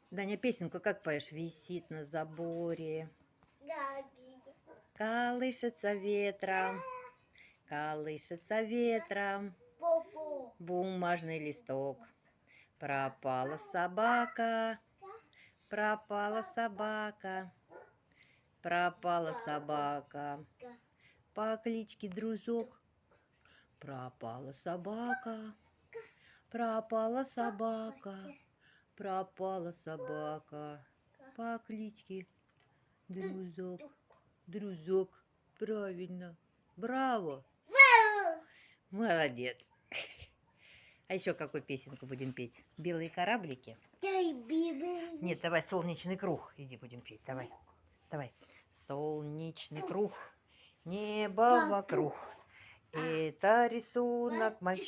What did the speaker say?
Даня, песенку как поешь? Висит на заборе, колышется ветром, колышется ветром бумажный листок. Пропала собака, пропала собака, пропала собака по кличке Дружок. Пропала собака, пропала собака, пропала собака по кличке Дружок. Дружок, правильно, браво, молодец. А еще какую песенку будем петь? Белые кораблики? Нет, давай солнечный круг. Иди будем петь. Давай. Давай. Солнечный круг, небо вокруг. Это рисунок мальчик.